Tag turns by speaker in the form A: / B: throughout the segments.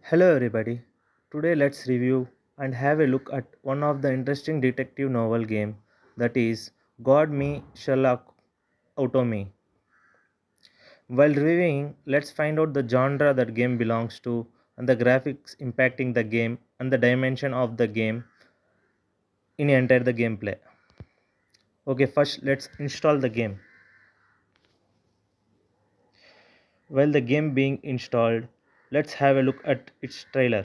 A: Hello everybody. Today let's review and have a look at one of the interesting detective novel game that is God Me Sherlock Auto Me. While reviewing, let's find out the genre that game belongs to and the graphics impacting the game and the dimension of the game in entire the gameplay. Okay, first let's install the game. While the game being installed, let's have a look at its trailer.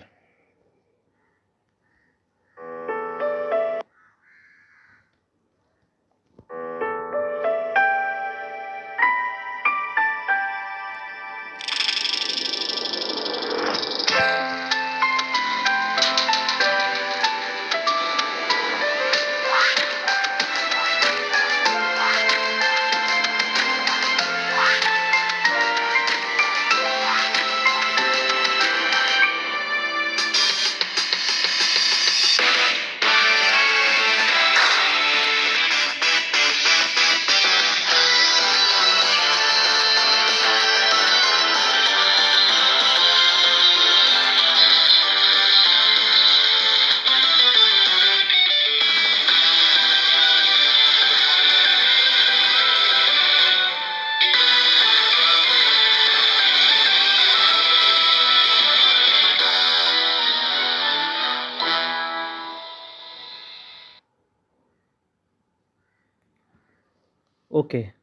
A: Okay,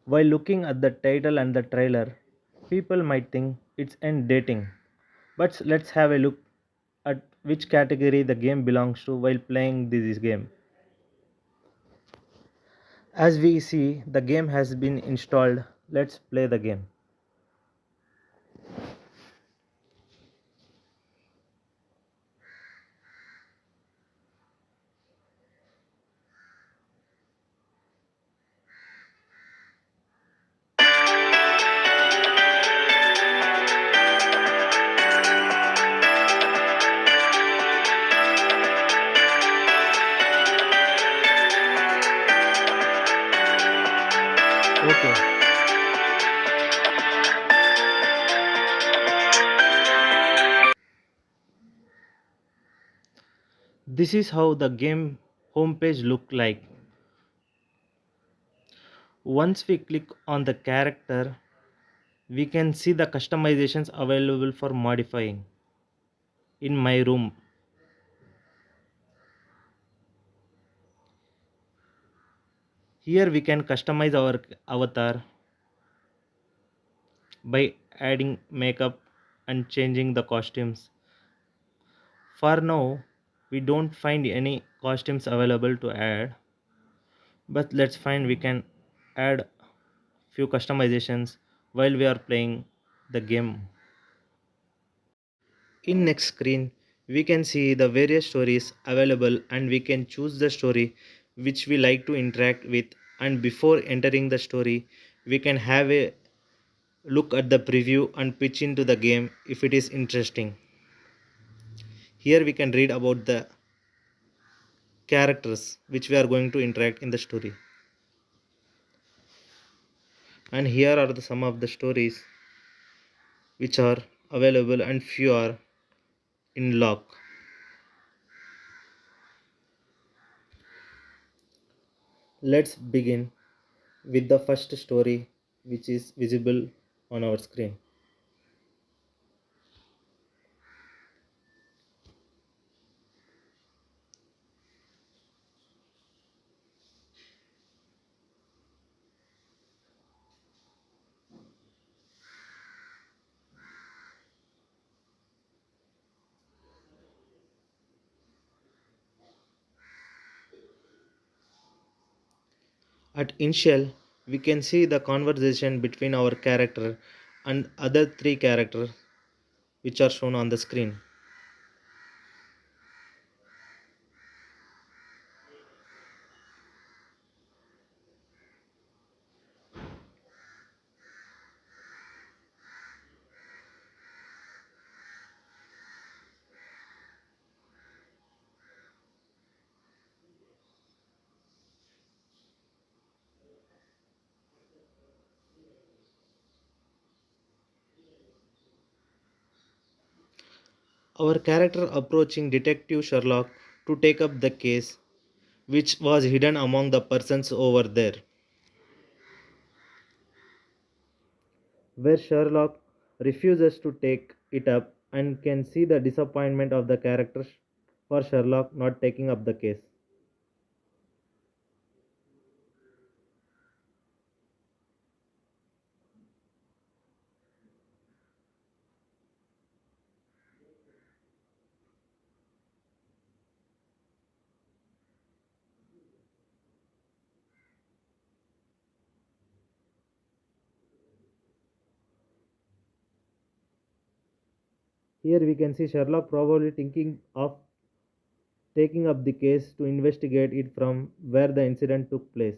A: while looking at the title and the trailer, people might think it's end dating. But let's have a look at which category the game belongs to while playing this game. As we see, the game has been installed. Let's play the game. Okay, this is how the game homepage look like. Once we click on the character, we can see the customizations available for modifying. In my room, here we can customize our avatar by adding makeup and changing the costumes. For now, we don't find any costumes available to add, but let's find we can add few customizations while we are playing the game. In next screen, we can see the various stories available and we can choose the story which we like to interact with, and before entering the story, we can have a look at the preview and pitch into the game if it is interesting. Here we can read about the characters which we are going to interact in the story, and here are the some of the stories which are available and few are in lock. Let's begin with the first story which is visible on our screen. At initial, we can see the conversation between our character and other three characters which are shown on the screen. Our character approaching Detective Sherlock to take up the case which was hidden among the persons over there. Where Sherlock refuses to take it up and can see the disappointment of the character for Sherlock not taking up the case. Here we can see Sherlock probably thinking of taking up the case to investigate it from where the incident took place.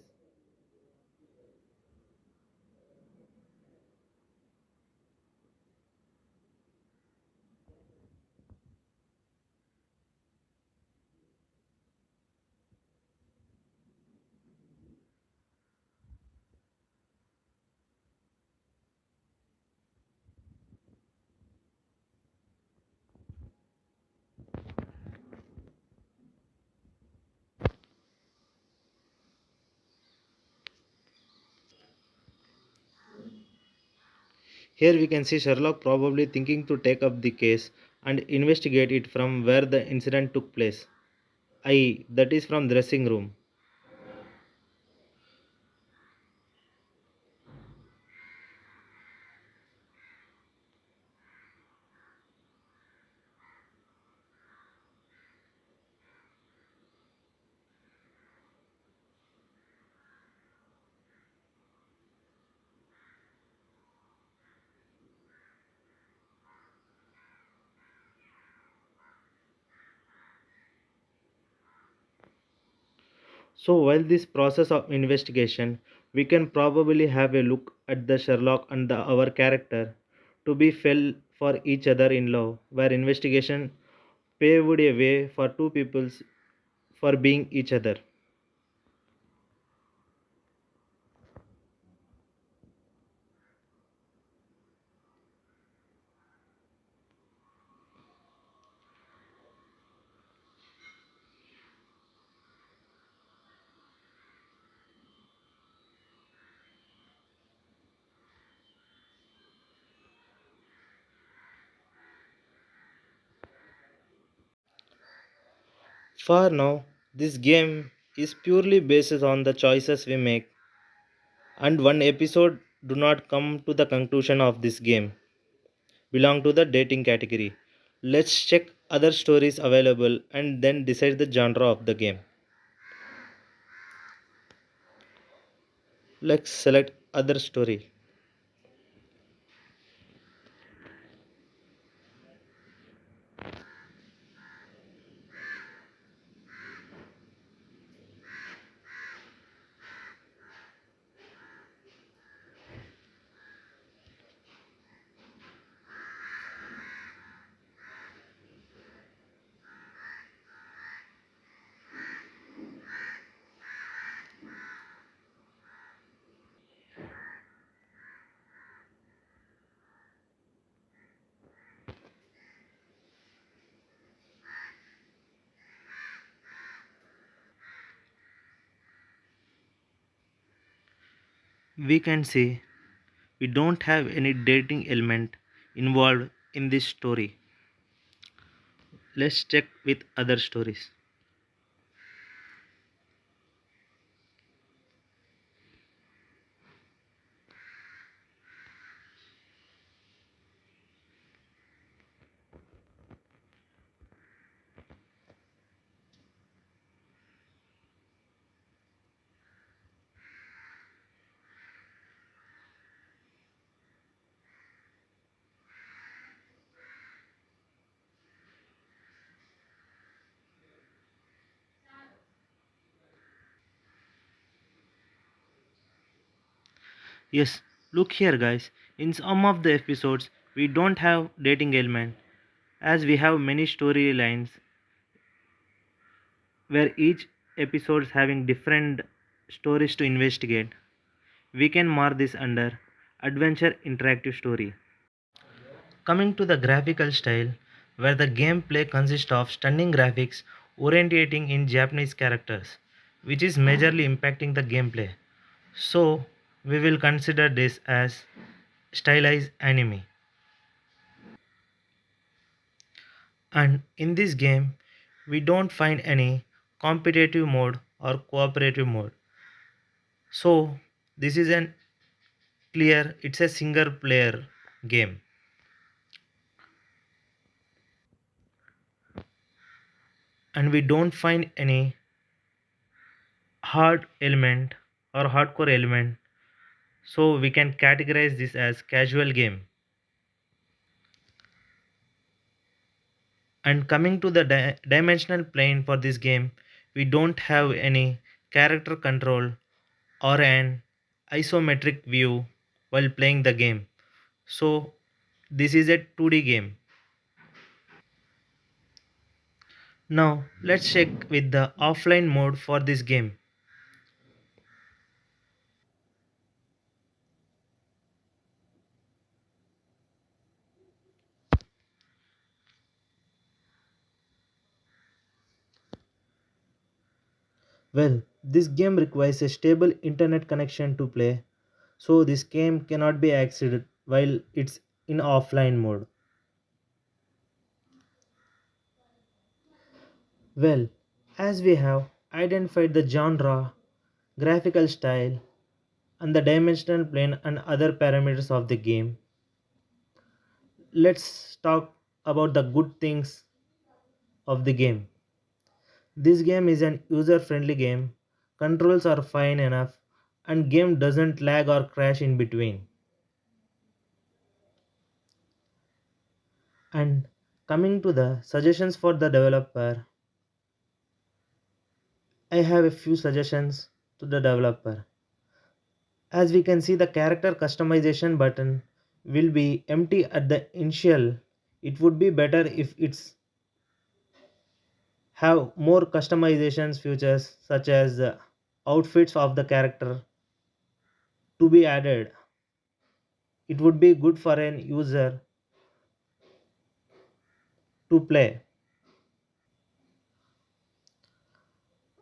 A: Here we can see Sherlock probably thinking to take up the case and investigate it from where the incident took place, i.e., that is from dressing room. So while this process of investigation, we can probably have a look at the Sherlock and our character to be fell for each other in love, where investigation paved a way for two peoples for being each other. For now, this game is purely based on the choices we make, and one episode do not come to the conclusion of this game belong to the dating category. Let's check other stories available and then decide the genre of the game. Let's select other story. We can say we don't have any dating element involved in this story. Let's check with other stories. Yes, look here guys. In some of the episodes we don't have dating element as we have many storylines where each episodes having different stories to investigate. We can mark this under adventure interactive story. Coming to the graphical style, where the gameplay consists of stunning graphics orientating in Japanese characters, which is majorly impacting the gameplay. So, we will consider this as stylized anime. And in this game, we don't find any competitive mode or cooperative mode. So, this is an clear, it's a single player game. And we don't find any hard element or hardcore element, so we can categorize this as casual game. And coming to the dimensional plane for this game, we don't have any character control or an isometric view while playing the game, so this is a 2D game. Now let's check with the offline mode for this game. Well, this game requires a stable internet connection to play, so this game cannot be accessed while it's in offline mode. Well, as we have identified the genre, graphical style, and the dimensional plane and other parameters of the game, let's talk about the good things of the game. This game is an user friendly game, controls are fine enough, and game doesn't lag or crash in between. And coming to the suggestions for the developer, I have a few suggestions to the developer. As we can see, the character customization button will be empty at the initial. It would be better if it's have more customizations features such as outfits of the character to be added. It would be good for an user to play.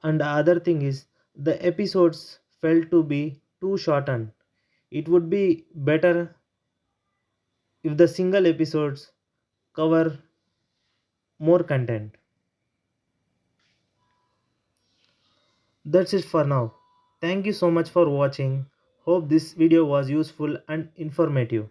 A: And the other thing is, the episodes felt to be too shortened. It would be better if the single episodes cover more content. That's it for now. Thank you so much for watching. Hope this video was useful and informative.